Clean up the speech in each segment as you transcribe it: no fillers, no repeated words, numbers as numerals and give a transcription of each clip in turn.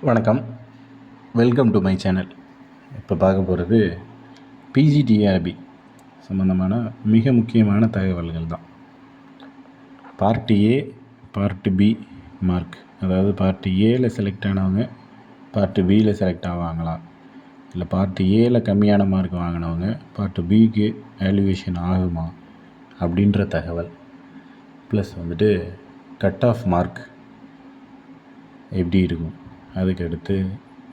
வணக்கம், welcome to my channel. இப்போ பார்க்க போகிறது பிஜிடிஆர்பி சம்மந்தமான மிக முக்கியமான தகவல்கள் தான். Part A, part B mark, அதாவது பார்ட் ஏல செலக்ட் ஆனவங்க பார்ட் பியில் செலக்ட் ஆவாங்களா, இல்லை பார்ட் ஏல கம்மியான மார்க் வாங்கினவங்க பார்ட் பிக்கு வேல்யூவேஷன் ஆகுமா அப்படின்ற தகவல், ப்ளஸ் கட் ஆஃப் மார்க் எப்படி இருக்கும், அதுக்கு அடுத்து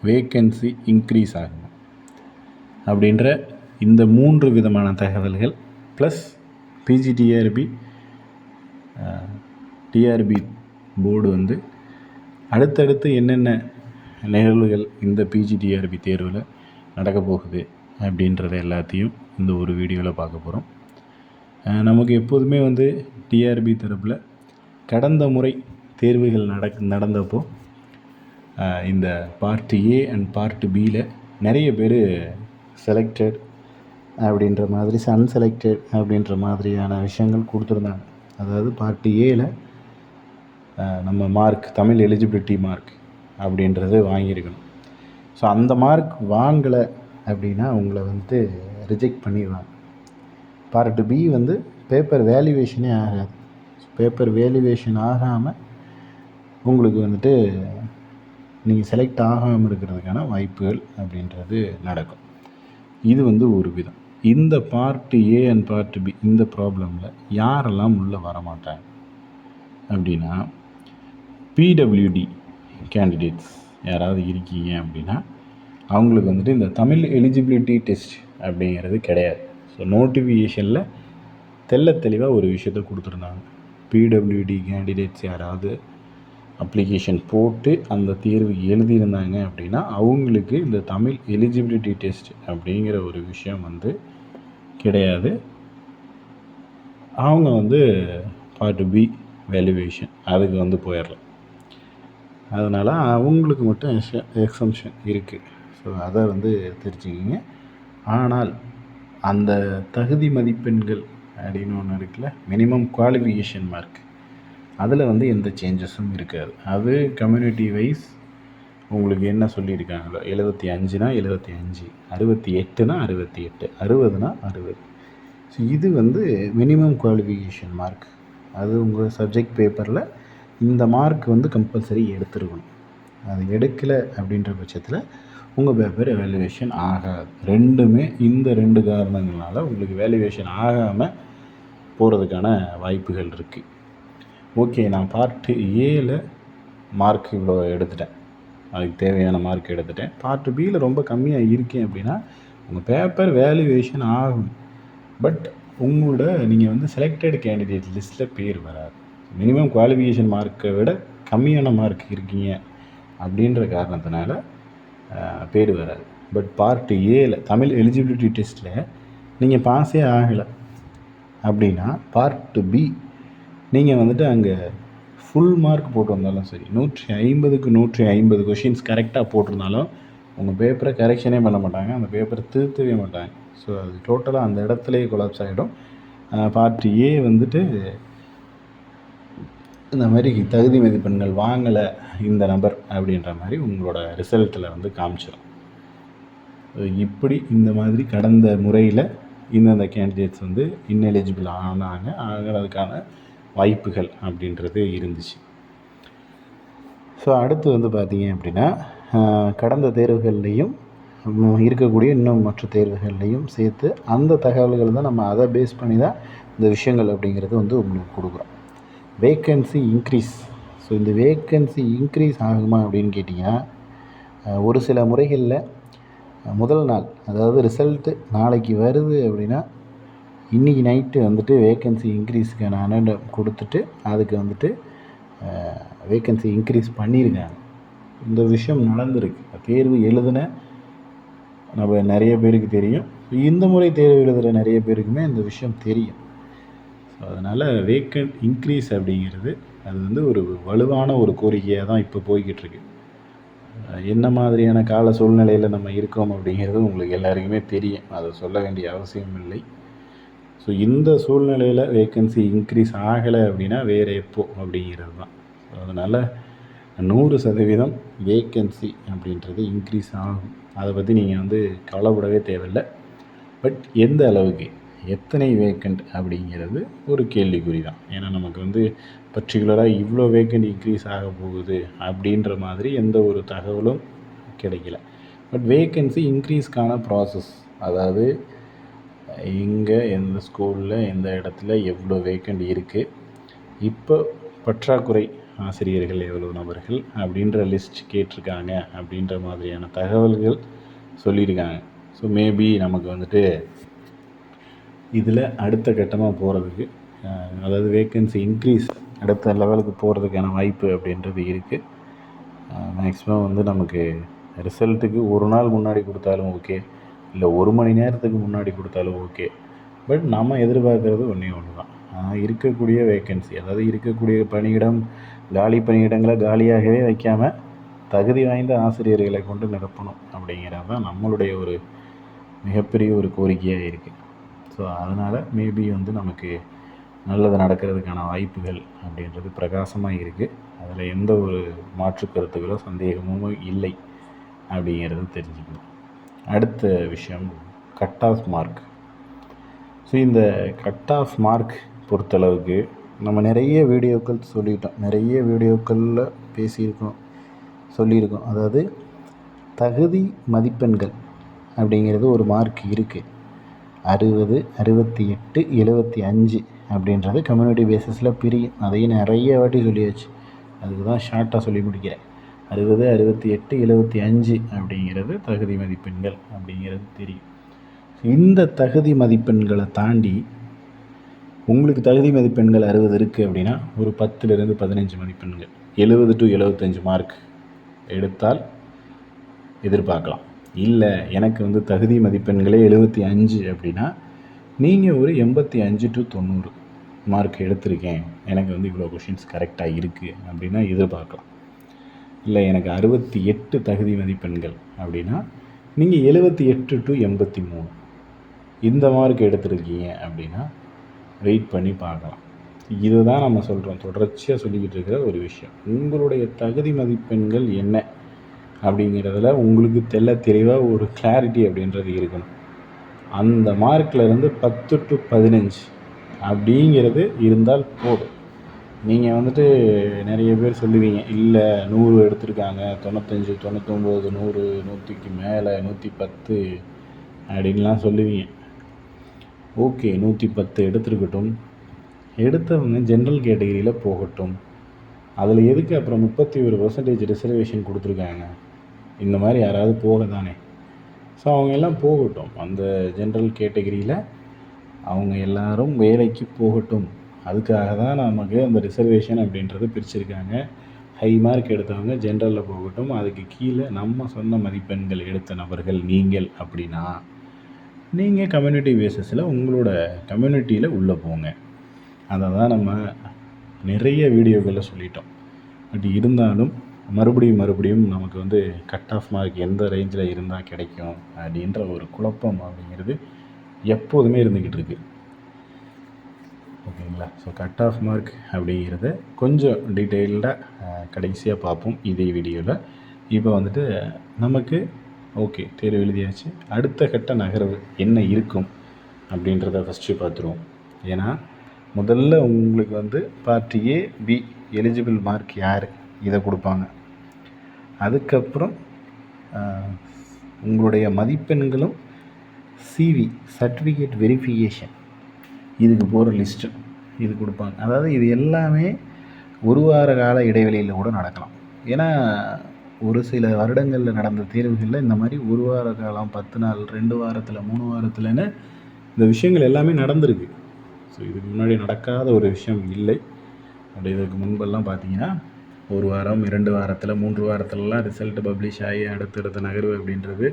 வேக்கன்சி இன்க்ரீஸ் ஆகும் அப்படின்ற இந்த 3 விதமான தகவல்கள், ப்ளஸ் பிஜிடிஆர்பி டிஆர்பி போர்டு அடுத்தடுத்து என்னென்ன நிகழ்வுகள் இந்த பிஜிடிஆர்பி தேர்வில் நடக்க போகுது அப்படின்றத எல்லாத்தையும் இந்த ஒரு வீடியோவில் பார்க்க போகிறோம். நமக்கு எப்போதுமே டிஆர்பி தரப்பில் கடந்த முறை தேர்வுகள் நடந்தப்போ இந்த பார்ட் ஏ அண்ட் பார்ட் பியில் நிறைய பேர் செலக்டட் அப்படின்ற மாதிரி, அன்செலக்டட் அப்படின்ற மாதிரியான விஷயங்கள் கொடுத்துருந்தாங்க. அதாவது பார்ட் ஏல நம்ம மார்க், தமிழ் எலிஜிபிலிட்டி மார்க் அப்படின்றது வாங்கியிருக்கணும். ஸோ அந்த மார்க் வாங்கலை அப்படின்னா உங்களை ரிஜெக்ட் பண்ணிடுவாங்க. பார்ட் பி பேப்பர் வேல்யூவேஷனே ஆகாது. பேப்பர் வேல்யூவேஷன் ஆகாமல் உங்களுக்கு நீங்கள் செலக்ட் ஆகாமல் இருக்கிறதுக்கான வாய்ப்புகள் அப்படின்றது நடக்கும். இது ஒரு விதம். இந்த part A and part B இந்த ப்ராப்ளமில் யாரெல்லாம் உள்ளே வரமாட்டாங்க அப்படின்னா, பிடபிள்யூடி கேண்டிடேட்ஸ் யாராவது இருக்கீங்க அப்படின்னா அவங்களுக்கு இந்த தமிழ் எலிஜிபிலிட்டி டெஸ்ட் அப்படிங்கிறது கிடையாது. ஸோ நோட்டிஃபிகேஷனில் தெளிவாக ஒரு விஷயத்தை கொடுத்துருந்தாங்க. பிடபிள்யூடி கேண்டிடேட்ஸ் யாராவது அப்ளிகேஷன் போட்டு அந்த தேர்வு எழுதியிருந்தாங்க அப்படின்னா அவங்களுக்கு இந்த தமிழ் எலிஜிபிலிட்டி டெஸ்ட் அப்படிங்கிற ஒரு விஷயம் கிடையாது. அவங்க பார்ட் பி வேல்யூவேஷன் அதுக்கு போயிடலாம். அதனால் அவங்களுக்கு மட்டும் எக்ஸம்ஷன் இருக்குது. ஸோ அதை தெரிஞ்சுக்கிங்க. ஆனால் அந்த தகுதி மதிப்பெண்கள் அப்படின்னு ஒன்று இருக்குல்ல, மினிமம் குவாலிஃபிகேஷன் மார்க், அதில் எந்த சேஞ்சஸும் இருக்காது. அது கம்யூனிட்டி வைஸ் உங்களுக்கு என்ன சொல்லியிருக்காங்களோ, 75னா 75, 68னா 68, 60னா 60. ஸோ இது மினிமம் குவாலிஃபிகேஷன் மார்க். அது உங்கள் சப்ஜெக்ட் பேப்பரில் இந்த மார்க் கம்பல்சரி எடுத்துருக்கணும். அது எடுக்கலை அப்படின்ற பட்சத்தில் உங்கள் பேப்பர் வேல்யூவேஷன் ஆகாது. ரெண்டுமே இந்த 2 காரணங்களால் உங்களுக்கு வேல்யூவேஷன் ஆகாமல் போகிறதுக்கான வாய்ப்புகள் இருக்குது. ஓகே, நான் பார்ட் ஏல மார்க் இவ்வளோ எடுத்துட்டேன், அதுக்கு தேவையான மார்க் எடுத்துட்டேன். பார்ட் பியில் ரொம்ப கம்மியாக இருக்கேன் அப்படின்னா உங்கள் பேப்பர் வேல்யூவேஷன் ஆகும். பட் உங்களோட நீங்கள் செலக்டட் கேண்டிடேட் லிஸ்ட்டில் பேர் வராது. மினிமம் குவாலிஃபிகேஷன் மார்க்கை விட கம்மியான மார்க் இருக்கீங்க அப்படின்ற காரணத்தினால பேர் வராது. பட் பார்ட் ஏல தமிழ் எலிஜிபிலிட்டி டெஸ்ட்டில் நீங்கள் பாஸே ஆகலை அப்படின்னா பார்ட் பி நீங்கள் அங்கே ஃபுல் மார்க் போட்டு வந்தாலும் சரி, 150க்கு 150 கொஷின்ஸ் கரெக்டாக போட்டிருந்தாலும் உங்கள் பேப்பரை கரெக்ஷனே பண்ண மாட்டாங்க, அந்த பேப்பரை திருத்தவே மாட்டாங்க. ஸோ அது டோட்டலாக அந்த இடத்துலையே கொலாப்ஸ் ஆகிடும். பார்ட் ஏ இந்த மாதிரி தகுதி மதிப்பெண்கள் வாங்கலை இந்த நபர் அப்படின்ற மாதிரி உங்களோட ரிசல்ட்டில் காமிச்சிடும். இப்படி இந்த மாதிரி கடந்த முறையில் இந்தந்த கேண்டிடேட்ஸ் இன்எலிஜிபிள் ஆகிறதுக்கான வாய்ப்புகள் அப்படின்றது இருந்துச்சு. ஸோ அடுத்து பார்த்தீங்க அப்படின்னா, கடந்த தேர்வுகள்லேயும் இருக்கக்கூடிய இன்னும் மற்ற தேர்வுகள்லேயும் சேர்த்து அந்த தகவல்கள் தான் நம்ம அதை பேஸ் பண்ணி தான் இந்த விஷயங்கள் அப்படிங்கிறது உங்களுக்கு கொடுக்குறோம். Vacancy increase. ஸோ இந்த வேக்கன்சி இன்க்ரீஸ் ஆகுமா அப்படின்னு கேட்டிங்கன்னா, ஒரு சில முறைகளில் முதல் நாள், அதாவது ரிசல்ட்டு நாளைக்கு வருது அப்படின்னா இன்றைக்கி நைட்டு வேக்கன்சி இன்க்ரீஸுக்கான அனௌன்ஸ் கொடுத்துட்டு அதுக்கு வேக்கன்சி இன்க்ரீஸ் பண்ணியிருக்காங்க. இந்த விஷயம் நடந்திருக்கு. தேர்வு எழுதின நம்ம நிறைய பேருக்கு தெரியும். இந்த முறை தேர்வு எழுதுகிற நிறைய பேருக்குமே இந்த விஷயம் தெரியும். ஸோ அதனால் வேக்கன்ட் இன்க்ரீஸ் அப்படிங்கிறது அது ஒரு வலுவான ஒரு கோரிக்கையாக தான் இப்போ போய்கிட்டுருக்கு. என்ன மாதிரியான கால சூழ்நிலையில் நம்ம இருக்கோம் அப்படிங்கிறது உங்களுக்கு எல்லாருக்குமே தெரியும், அதை சொல்ல வேண்டிய அவசியம் இல்லை. ஸோ இந்த சூழ்நிலையில் வேக்கன்சி இன்க்ரீஸ் ஆகலை அப்படின்னா வேறு எப்போ அப்படிங்கிறது தான். ஸோ அதனால் 100% வேக்கன்சி அப்படின்றது இன்க்ரீஸ் ஆகும். அதை பற்றி நீங்கள் வந்து கவலைப்படவே தேவையில்லை. பட் எந்த அளவுக்கு, எத்தனை வேக்கண்ட் அப்படிங்கிறது ஒரு கேள்விக்குறி தான். ஏன்னா நமக்கு வந்து பர்டிகுலராக இவ்வளோ வேக்கண்ட் இன்க்ரீஸ் ஆக போகுது அப்படின்ற மாதிரி எந்த ஒரு தகவலும் கிடைக்கல. பட் வேக்கன்சி இன்க்ரீஸ்க்கான ப்ராசஸ், அதாவது எங்கே, எந்த ஸ்கூலில், எந்த இடத்துல எவ்வளோ வேக்கண்ட் இருக்குது, இப்போ பற்றாக்குறை ஆசிரியர்கள் எவ்வளோ நபர்கள் அப்படின்ற லிஸ்ட் கேட்டிருக்காங்க அப்படின்ற மாதிரியான தகவல்கள் சொல்லியிருக்காங்க. ஸோ மேபி நமக்கு வந்துட்டு இதில் அடுத்த கட்டமாக போகிறதுக்கு, அதாவது வேக்கன்சி இன்க்ரீஸ் அடுத்த லெவலுக்கு போகிறதுக்கான வாய்ப்பு அப்படின்றது இருக்குது. மேக்ஸிமம் வந்து நமக்கு ரிசல்ட்டுக்கு ஒரு நாள் முன்னாடி கொடுத்தாலும் ஓகே, இல்லை 1 மணி நேரத்துக்கு முன்னாடி கொடுத்தாலும் ஓகே. பட் நம்ம எதிர்பார்க்குறது ஒன்றே ஒன்று தான், இருக்கக்கூடிய வேக்கன்சி, அதாவது இருக்கக்கூடிய பணியிடம், காலி பணியிடங்களை காலியாகவே வைக்காமல் தகுதி வாய்ந்த ஆசிரியர்களை கொண்டு நிரப்பணும் அப்படிங்கிறது தான் நம்மளுடைய ஒரு மிகப்பெரிய ஒரு கோரிக்கையாக இருக்குது. ஸோ அதனால் மேபி வந்து நமக்கு நல்லது நடக்கிறதுக்கான வாய்ப்புகள் அப்படின்றது பிரகாசமாக இருக்குது. அதில் எந்த ஒரு மாற்று கருத்துக்களோ சந்தேகமும் இல்லை அப்படிங்கிறது தெரிஞ்சுக்கணும். அடுத்த விஷயம் கட் ஆஃப் மார்க். ஸோ இந்த கட் ஆஃப் மார்க் பொறுத்தளவுக்கு நம்ம நிறைய வீடியோக்கள் சொல்லிட்டோம், நிறைய வீடியோக்களில் பேசியிருக்கோம், சொல்லியிருக்கோம். அதாவது தகுதி மதிப்பெண்கள் அப்படிங்கிறது ஒரு மார்க் இருக்குது. 60, 68, 75 அப்படின்றது கம்யூனிட்டி பேசிஸில் பிரியும். அதையும் நிறைய வாட்டி சொல்லியாச்சு, அதுக்கு தான் ஷார்ட்டாக சொல்லி முடிக்கிறேன். 60, 68, 75 அப்படிங்கிறது தகுதி மதிப்பெண்கள் அப்படிங்கிறது தெரியும். இந்த தகுதி மதிப்பெண்களை தாண்டி உங்களுக்கு தகுதி மதிப்பெண்கள் 60 இருக்குது அப்படின்னா ஒரு 10லிருந்து 15 மதிப்பெண்கள், 70 to 75 மார்க் எடுத்தால் எதிர்பார்க்கலாம். இல்லை எனக்கு வந்து தகுதி மதிப்பெண்களே 75 அப்படின்னா நீங்கள் ஒரு 85 to 90 மார்க் எடுத்திருக்கேன், எனக்கு வந்து இவ்வளோ கொஷின்ஸ் கரெக்டாக இருக்குது அப்படின்னா எதிர்பார்க்கலாம். இல்லை எனக்கு 68 தகுதி மதிப்பெண்கள் அப்படின்னா நீங்கள் 78 to 83 இந்த மார்க் எடுத்திருக்கீங்க அப்படின்னா வெயிட் பண்ணி பார்க்கலாம். இதுதான் நம்ம சொல்கிறோம், தொடர்ச்சியாக சொல்லிக்கிட்டு இருக்கிற ஒரு விஷயம். உங்களுடைய தகுதி மதிப்பெண்கள் என்ன அப்படிங்கிறதுல உங்களுக்கு தெளிவாக ஒரு கிளாரிட்டி அப்படின்றது இருக்கணும். அந்த மார்க்லேருந்து 10 to 15 அப்படிங்கிறது இருந்தால் போதும். நீங்கள் வந்துட்டு நிறைய பேர் சொல்லுவீங்க, இல்லை 100 எடுத்திருக்காங்க, 95, 99, 100, 100க்கு மேலே 110 அப்படின்லாம் சொல்லுவீங்க. ஓகே, 110 எடுத்துருக்கட்டும், எடுத்தவங்க ஜென்ரல் கேட்டகரியில் போகட்டும். அதில் எதுக்கு அப்புறம் 31% ரிசர்வேஷன் கொடுத்துருக்காங்க? இந்த மாதிரி யாராவது போக தானே. ஸோ அவங்க எல்லாம் போகட்டும், அந்த ஜென்ரல் கேட்டகரியில் அவங்க எல்லாரும் வேலைக்கு போகட்டும். அதுக்காக தான் நமக்கு அந்த ரிசர்வேஷன் அப்படின்றது பிரிச்சுருக்காங்க. ஹை மார்க் எடுத்தவங்க ஜென்ரலில் போகட்டும், அதுக்கு கீழே நம்ம சொன்ன மதிப்பெண்கள் எடுத்த நபர்கள் நீங்கள் அப்படின்னா நீங்கள் கம்யூனிட்டி பேசிஸில் உங்களோட கம்யூனிட்டியில் உள்ளே போங்க. அதை தான் நம்ம நிறைய வீடியோக்களில் சொல்லிட்டோம். பட் இருந்தாலும் மறுபடியும் நமக்கு வந்து கட் ஆஃப் மார்க் எந்த ரேஞ்சில் இருந்தால் கிடைக்கும் அப்படின்ற ஒரு குழப்பம் அப்படிங்கிறது எப்போதுமே இருந்துக்கிட்டு இருக்குது. ஓகேங்களா? ஸோ கட் ஆஃப் மார்க் அப்படிங்கிறத கொஞ்சம் டீட்டெயில்டாக கடைசியாக பார்ப்போம் இதே வீடியோவில். இப்போ வந்துட்டு நமக்கு ஓகே, தேர்வு எழுதியாச்சு, அடுத்த கட்ட நகர்வு என்ன இருக்கும் அப்படின்றத ஃபஸ்ட்டு பார்த்துருவோம். ஏன்னா முதல்ல உங்களுக்கு வந்து part A, be eligible mark யார் இதை கொடுப்பாங்க. அதுக்கப்புறம் உங்களுடைய மதிப்பெண்களும் சிவி சர்டிஃபிகேட் வெரிஃபிகேஷன் இதுக்கு போகிற லிஸ்ட்டு இது கொடுப்பாங்க. அதாவது இது எல்லாமே ஒரு வார கால இடைவெளியில் கூட நடக்கலாம். ஏன்னா ஒரு சில வருடங்களில் நடந்த தேர்வுகளில் இந்த மாதிரி ஒரு வார காலம், 10 நாள், 2 வாரத்தில், 3 வாரத்தில்னு இந்த விஷயங்கள் எல்லாமே நடந்திருக்கு. ஸோ இதுக்கு முன்னாடி நடக்காத ஒரு விஷயம் இல்லை. அப்படி இதுக்கு முன்பெல்லாம் பார்த்தீங்கன்னா 1 வாரம், 2 வாரத்தில், 3 வாரத்திலலாம் ரிசல்ட் பப்ளிஷ் ஆகி அடுத்தடுத்த நகர்வு அப்படின்றது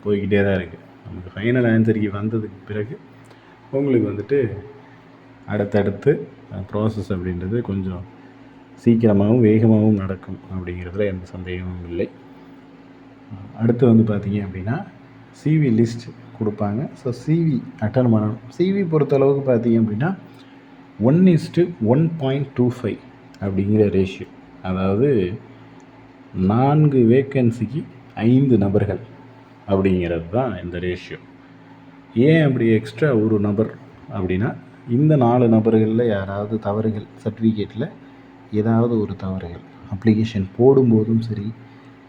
போய்கிட்டே தான் இருக்குது. நமக்கு ஃபைனல் ஆன்சருக்கு வந்ததுக்கு பிறகு உங்களுக்கு வந்துட்டு அடுத்தடுத்து ப்ராசஸ் அப்படின்றது கொஞ்சம் சீக்கிரமாகவும் வேகமாகவும் நடக்கும் அப்படிங்கிறதுல எந்த சந்தேகமும் இல்லை. அடுத்து வந்து பார்த்திங்க அப்படின்னா சிவி லிஸ்ட் கொடுப்பாங்க. ஸோ சிவி அட்டன் பண்ணணும். சிவி பொறுத்தளவுக்கு பார்த்திங்க அப்படின்னா 1:1.25 அப்படிங்கிற ரேஷியோ. அதாவது 4 வேக்கன்சிக்கு 5 நபர்கள் அப்படிங்கிறது தான் இந்த ரேஷியோ. ஏன் அப்படி எக்ஸ்ட்ரா ஒரு நபர் அப்படின்னா, இந்த 4 நபர்களில் யாராவது தவறுகள், சர்டிஃபிகேட்டில் ஏதாவது ஒரு தவறுகள், அப்ளிகேஷன் போடும்போதும் சரி,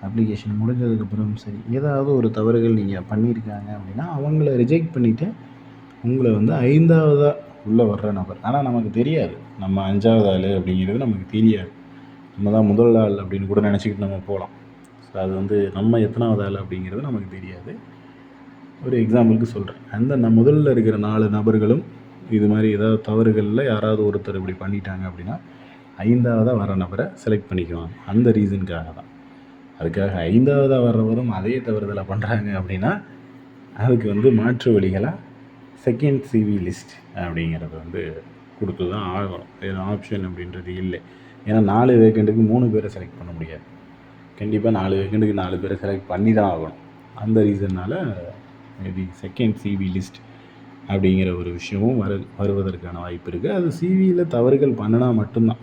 அப்ளிகேஷன் முடிஞ்சதுக்கப்புறமும் சரி, ஏதாவது ஒரு தவறுகள் நீங்கள் பண்ணியிருக்காங்க அப்படின்னா அவங்கள ரிஜெக்ட் பண்ணிவிட்டு உங்களை வந்து 5ஆவதாக உள்ளே வர்ற நபர். ஆனால் நமக்கு தெரியாது நம்ம 5ஆவது ஆள் அப்படிங்கிறது நமக்கு தெரியாது. நம்ம தான் முதல் ஆள் அப்படின்னு கூட நினச்சிக்கிட்டு நம்ம போகலாம். ஸோ அது வந்து நம்ம எத்தனாவது ஆள் அப்படிங்கிறது நமக்கு தெரியாது. ஒரு எக்ஸாம்பிளுக்கு சொல்கிறேன். அந்த முதல்ல இருக்கிற 4 நபர்களும் இது மாதிரி ஏதாவது தவறுகளில் யாராவது ஒருத்தர் இப்படி பண்ணிட்டாங்க அப்படின்னா 5ஆவதாக வர நபரை செலக்ட் பண்ணிக்குவாங்க. அந்த ரீசனுக்காக தான். அதுக்காக 5ஆவதாக வர்றவரும் அதே தவறுதலை பண்ணுறாங்க அப்படின்னா அதுக்கு வந்து மாற்று வழிகளாக செகண்ட் சிவி லிஸ்ட் அப்படிங்கிறது வந்து கொடுத்து தான் ஆகணும். வேறு ஆப்ஷன் அப்படின்றது இல்லை. ஏன்னா 4 வேக்கண்ட்டுக்கு 3 பேரை செலக்ட் பண்ண முடியாது. கண்டிப்பாக 4 வேக்கண்ட்டுக்கு 4 பேரை செலக்ட் பண்ணி தான் ஆகணும். அந்த ரீசன்னால் மேபி செகண்ட் சிவி லிஸ்ட் அப்படிங்கிற ஒரு விஷயமும் வருவதற்கான வாய்ப்பு இருக்குது. அது சிவியில் தவறுகள் பண்ணினா மட்டும்தான்.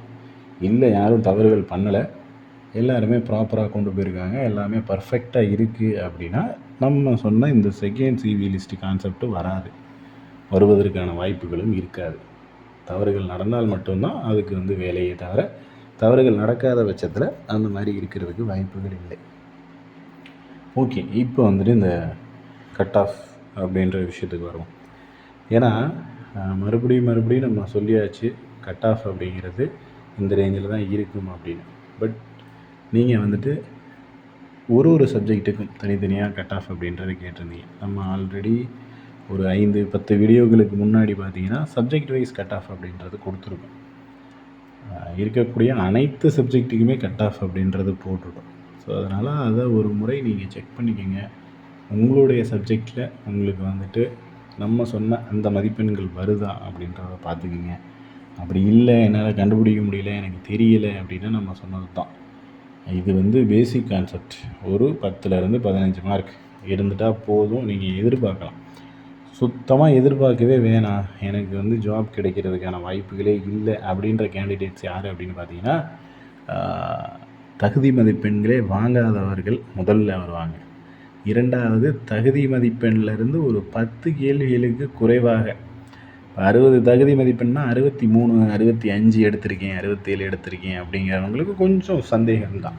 இல்லை யாரும் தவறுகள் பண்ணலை, எல்லாருமே ப்ராப்பராக கொண்டு போயிருக்காங்க, எல்லாமே பர்ஃபெக்டாக இருக்குது அப்படின்னா நம்ம சொன்ன இந்த செகண்ட் சிவி லிஸ்ட்டு கான்செப்ட்டு வராது, வருவதற்கான வாய்ப்புகளும் இருக்காது. தவறுகள் நடந்தால் மட்டும்தான் அதுக்கு வந்து வேலையே தவிர தவறுகள் நடக்காத பட்சத்தில் அந்த மாதிரி இருக்கிறதுக்கு வாய்ப்புகள் இல்லை. ஓகே, இப்போ வந்துட்டு இந்த கட் ஆஃப் அப்படின்ற விஷயத்துக்கு வருவோம். ஏன்னா மறுபடியும் நம்ம சொல்லியாச்சு கட் ஆஃப் அப்படிங்கிறது இந்த ரேஞ்சில் தான் இருக்கும் அப்படின்னு. பட் நீங்கள் வந்துட்டு ஒரு சப்ஜெக்ட்டுக்கும் தனித்தனியாக கட் ஆஃப் அப்படின்றத கேட்டிருந்தீங்க. நம்ம ஆல்ரெடி ஒரு 5-10 வீடியோகளுக்கு முன்னாடி பார்த்தீங்கன்னா சப்ஜெக்ட் வைஸ் கட் ஆஃப் அப்படின்றது கொடுத்துருக்கோம். இருக்கக்கூடிய அனைத்து சப்ஜெக்ட்டுக்குமே கட் ஆஃப் அப்படின்றது போட்டுவிட்டோம். ஸோ அதனால் அதை ஒரு முறை நீங்கள் செக் பண்ணிக்கோங்க. உங்களுடைய சப்ஜெக்டில் உங்களுக்கு வந்துட்டு நம்ம சொன்ன அந்த மதிப்பெண்கள் வருதா அப்படின்றத பார்த்துக்கிங்க. அப்படி இல்லை, என்னால் கண்டுபிடிக்க முடியல, எனக்கு தெரியலை அப்படின்னா நம்ம சொன்னது தான். இது வந்து பேசிக் கான்செப்ட். ஒரு 10லேருந்து 15 மார்க் இருந்துட்டால் போதும். நீங்கள் எதிர்பார்க்கலாம். சுத்தமாக எதிர்பார்க்கவே வேணாம், எனக்கு வந்து ஜாப் கிடைக்கிறதுக்கான வாய்ப்புகளே இல்லை அப்படின்ற கேண்டிடேட்ஸ் யார் அப்படின்னு பார்த்தீங்கன்னா, தகுதி மதிப்பெண்களே வாங்காதவர்கள் முதல்ல வருவாங்க. 2வது, தகுதி மதிப்பெண்லேருந்து ஒரு 10 கேள்விகளுக்கு குறைவாக, 60 தகுதி மதிப்பெண்னா 63, 65 எடுத்திருக்கேன், 67 எடுத்திருக்கேன் அப்படிங்கிறவங்களுக்கு கொஞ்சம் சந்தேகம்தான்.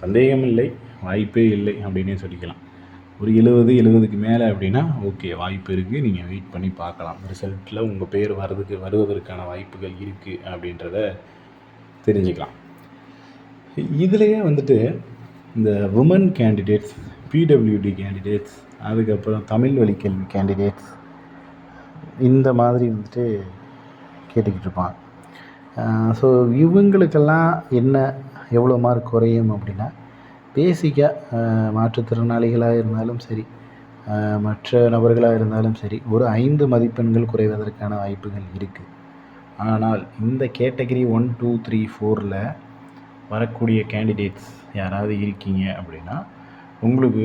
சந்தேகம் இல்லை, வாய்ப்பே இல்லை அப்படின்னே சொல்லிக்கலாம். ஒரு 70க்கு மேலே அப்படின்னா ஓகே, வாய்ப்பு இருக்குது, நீங்கள் வெயிட் பண்ணி பார்க்கலாம். ரிசல்ட்டில் உங்கள் பேர் வருவதற்கான வாய்ப்புகள் இருக்குது அப்படின்றத தெரிஞ்சுக்கலாம். இதுலேயே வந்துட்டு இந்த உமன் கேண்டிடேட்ஸ், பிடபிள்யூடி கேண்டிடேட்ஸ், அதுக்கப்புறம் தமிழ் வழி கல்வி கேண்டிடேட்ஸ், இந்த மாதிரி வந்துட்டு கேட்டுக்கிட்டு இருப்பாங்க. ஸோ இவங்களுக்கெல்லாம் என்ன எவ்வளோ மார்க் குறையும் அப்படின்னா, பேசிக்காக மாற்றுத்திறனாளிகளாக இருந்தாலும் சரி, மற்ற நபர்களாக இருந்தாலும் சரி, ஒரு 5 மதிப்பெண்கள் குறைவதற்கான வாய்ப்புகள் இருக்குது. ஆனால் இந்த கேட்டகரி 1, 2, 3, 4ல் வரக்கூடிய கேண்டிடேட்ஸ் யாராவது இருக்கீங்க அப்படின்னா, உங்களுக்கு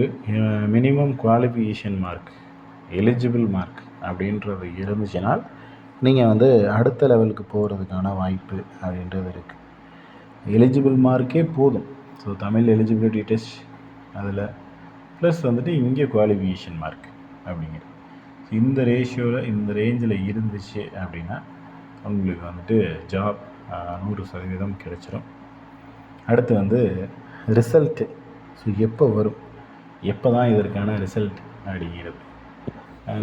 minimum qualification mark, eligible mark அப்படின்றது இருந்துச்சுனால் நீங்கள் வந்து அடுத்த லெவலுக்கு போகிறதுக்கான வாய்ப்பு அப்படின்றது இருக்குது. எலிஜிபிள் மார்க்கே போதும். ஸோ தமிழ் எலிஜிபிலிட்டி டெஸ்ட், அதில் ப்ளஸ் வந்துட்டு இங்கே குவாலிஃபிகேஷன் மார்க் அப்படிங்கிறது. இந்த ரேஷியோவில் இந்த ரேஞ்சில் இருந்துச்சு அப்படின்னா உங்களுக்கு வந்துட்டு ஜாப் 100% கிடைச்சிரும். அடுத்து வந்து ரிசல்ட்டு. ஸோ எப்போ வரும், எப்போ தான் இதற்கான ரிசல்ட் அப்படிங்கிறது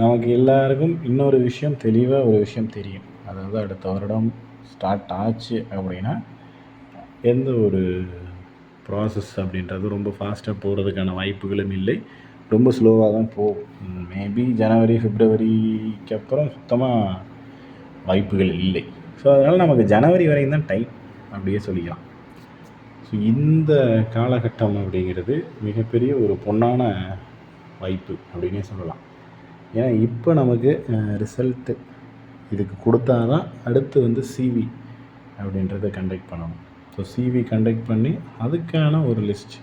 நமக்கு எல்லாருக்கும் இன்னொரு விஷயம், தெளிவாக ஒரு விஷயம் தெரியும். அதாவது அடுத்த வருடம் ஸ்டார்ட் ஆச்சு அப்படின்னா எந்த ஒரு ப்ராசஸ் அப்படின்றது ரொம்ப ஃபாஸ்ட்டாக போகிறதுக்கான வாய்ப்புகளும் இல்லை, ரொம்ப ஸ்லோவாக தான் போகும். மேபி ஜனவரி, பிப்ரவரிக்கு அப்புறம் சுத்தமாக வாய்ப்புகள் இல்லை. ஸோ அதனால் நமக்கு ஜனவரி வரையும் தான் டைம் அப்படியே சொல்லிக்கலாம். ஸோ இந்த காலகட்டம் அப்படிங்கிறது மிகப்பெரிய ஒரு பொன்னான வாய்ப்பு அப்படின்னே சொல்லலாம். ஏன்னா இப்போ நமக்கு ரிசல்ட்டு இதுக்கு கொடுத்தா தான் அடுத்து வந்து சிவி அப்படின்றத கண்டக்ட் பண்ணணும். ஸோ சிவி கண்டக்ட் பண்ணி அதுக்கான ஒரு லிஸ்ட்,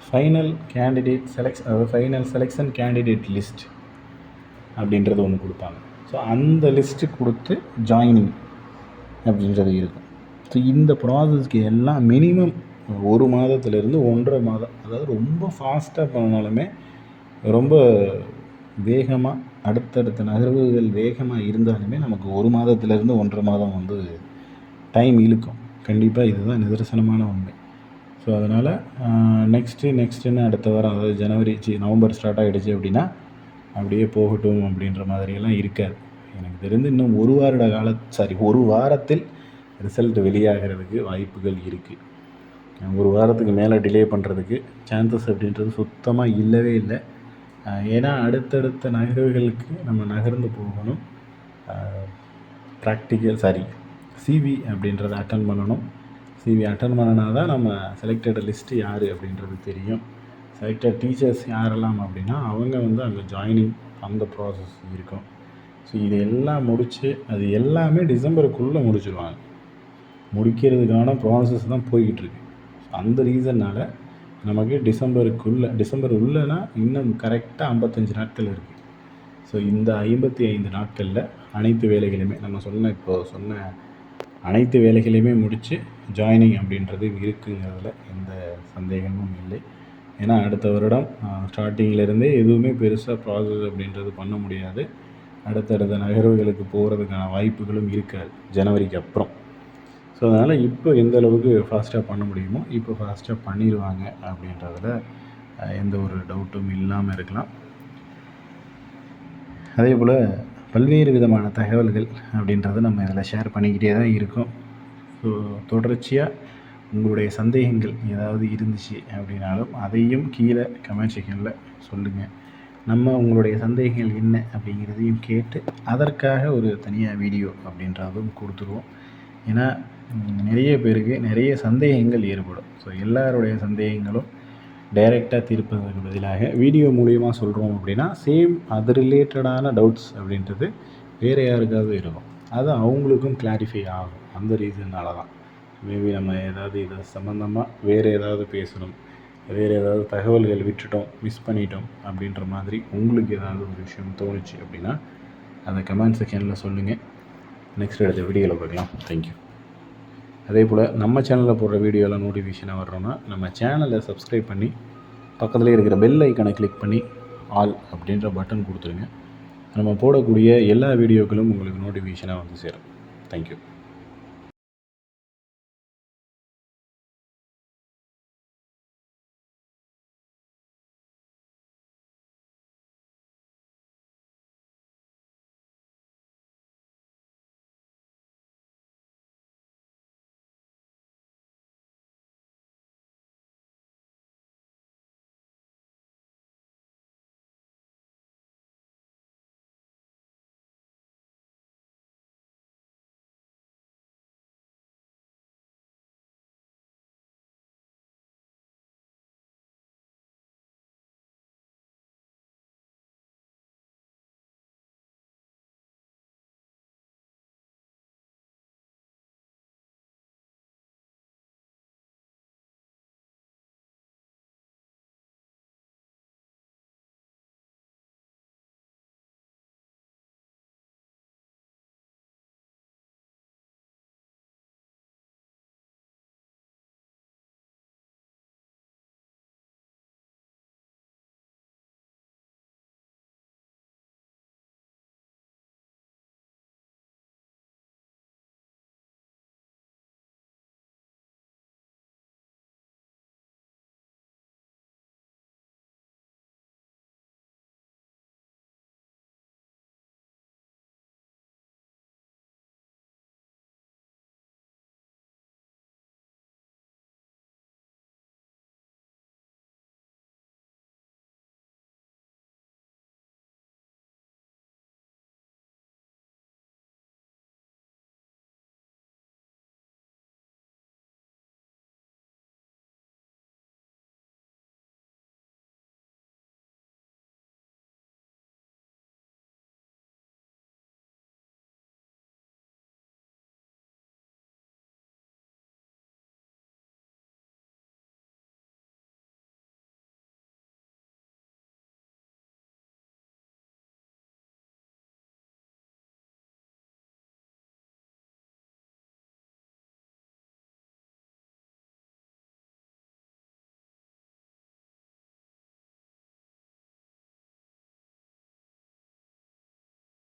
ஃபைனல் கேண்டிடேட் அதாவது ஃபைனல் செலெக்ஷன் கேண்டிடேட் லிஸ்ட் அப்படின்றது ஒன்று கொடுப்பாங்க. ஸோ அந்த லிஸ்ட்டு கொடுத்து ஜாயினிங் அப்படின்றது இருக்கும். ஸோ இந்த ப்ராசஸ்க்கு எல்லாம் மினிமம் 1 மாதத்துலேருந்து 1.5 மாதம், அதாவது ரொம்ப ஃபாஸ்ட்டாக பண்ணாலுமே ரொம்ப வேகமாக அடுத்தடுத்த நகர்வுகள் வேகமாக இருந்தாலுமே நமக்கு 1 மாதத்துலேருந்து 1.5 மாதம் வந்து டைம் இழுக்கும். கண்டிப்பாக இதுதான் நிதர்சனமான உண்மை. ஸோ அதனால் நெக்ஸ்ட்டுன்னு அடுத்த வாரம், அதாவது நவம்பர் ஸ்டார்ட் ஆகிடுச்சு அப்படின்னா அப்படியே போகட்டும் அப்படின்ற மாதிரியெல்லாம் இருக்காது. எனக்கு தெரிந்து இன்னும் 1 வாரத்தில் ரிசல்ட் வெளியாகிறதுக்கு வாய்ப்புகள் இருக்குது. 1 வாரத்துக்கு மேலே டிலே பண்ணுறதுக்கு சான்சஸ் அப்படின்றது சுத்தமாக இல்லவே இல்லை. ஏன்னா அடுத்தடுத்த நகர்வுகளுக்கு நம்ம நகர்ந்து போகணும். சிவி அப்படின்றத அட்டன் பண்ணணும். சிவி அட்டன் பண்ணினா தான் நம்ம செலக்டட் லிஸ்ட்டு யார் அப்படின்றது தெரியும். செலக்டட் டீச்சர்ஸ் யாரெல்லாம் அப்படின்னா அவங்க வந்து அங்கே ஜாயினிங் அந்த ப்ராசஸ் இருக்கும். ஸோ இது எல்லாம் முடித்து அது எல்லாமே டிசம்பருக்குள்ளே முடிச்சிடுவாங்க. முடிக்கிறதுக்கான ப்ராசஸ் தான் போய்கிட்டுருக்கு. அந்த ரீசன்னால் நமக்கு டிசம்பர் உள்ளனா இன்னும் கரெக்டாக 55 நாட்கள் இருக்குது. ஸோ இந்த 55 நாட்களில் அனைத்து வேலைகளையுமே சொன்ன அனைத்து வேலைகளையுமே முடித்து ஜாயினிங் அப்படின்றது இருக்குங்கிறதுல எந்த சந்தேகமும் இல்லை. ஏன்னா அடுத்த வருடம் ஸ்டார்டிங்கிலேருந்தே எதுவுமே பெருசாக ப்ராசஸ் அப்படின்றது பண்ண முடியாது. அடுத்தடுத்த நகர்வுகளுக்கு போகிறதுக்கான வாய்ப்புகளும் இருக்காது ஜனவரிக்கு அப்புறம். ஸோ அதனால் இப்போ எந்த அளவுக்கு ஃபாஸ்ட்டாக பண்ண முடியுமோ இப்போ ஃபாஸ்ட்டாக பண்ணிடுவாங்க அப்படின்றதில் எந்த ஒரு டவுட்டும் இல்லாமல் இருக்கலாம். அதே போல் பல்வேறு விதமான தகவல்கள் அப்படின்றத நம்ம இதில் ஷேர் பண்ணிக்கிட்டே தான் இருக்கோம். ஸோ தொடர்ச்சியாக உங்களுடைய சந்தேகங்கள் ஏதாவது இருந்துச்சு அப்படின்னாலும் அதையும் கீழே கமெண்ட் செக்ஷனில் சொல்லுங்கள். நம்ம உங்களுடைய சந்தேகங்கள் என்ன அப்படிங்கிறதையும் கேட்டு அதற்காக ஒரு தனியாக வீடியோ அப்படின்றதும் கொடுத்துருவோம். ஏன்னா நிறைய பேருக்கு நிறைய சந்தேகங்கள் ஏற்படும். ஸோ எல்லாருடைய சந்தேகங்களும் டைரெக்டாக தீர்ப்பதற்கு பதிலாக வீடியோ மூலிமா சொல்கிறோம் அப்படின்னா அது ரிலேட்டடான டவுட்ஸ் அப்படின்றது வேறு யாருக்காவது இருக்கும். அது அவங்களுக்கும் கிளாரிஃபை ஆகும். அந்த ரீசன்னால தான் மேபி நம்ம ஏதாவது இதை சம்மந்தமாக வேறு ஏதாவது பேசணும், வேறு ஏதாவது தகவல்கள் விட்டுட்டோம், மிஸ் பண்ணிட்டோம் அப்படின்ற மாதிரி உங்களுக்கு ஏதாவது ஒரு விஷயம் தோணுச்சு அப்படின்னா அதை கமெண்ட் செக்ஷனில் சொல்லுங்கள். நெக்ஸ்ட் அடுத்த வீடியோவில் பார்க்கலாம். தேங்க்யூ. அதே போல் நம்ம சேனலில் போடுற வீடியோலாம் நோட்டிஃபிகேஷனாக வர்றோன்னா நம்ம சேனலை சப்ஸ்கிரைப் பண்ணி பக்கத்துலேயே இருக்கிற பெல் ஐக்கனை கிளிக் பண்ணி ஆல் அப்படின்ற பட்டன் கொடுத்துருங்க. நம்ம போடக்கூடிய எல்லா வீடியோக்களும் உங்களுக்கு நோட்டிஃபிகேஷனாக வந்து சேரும். தேங்க்யூ.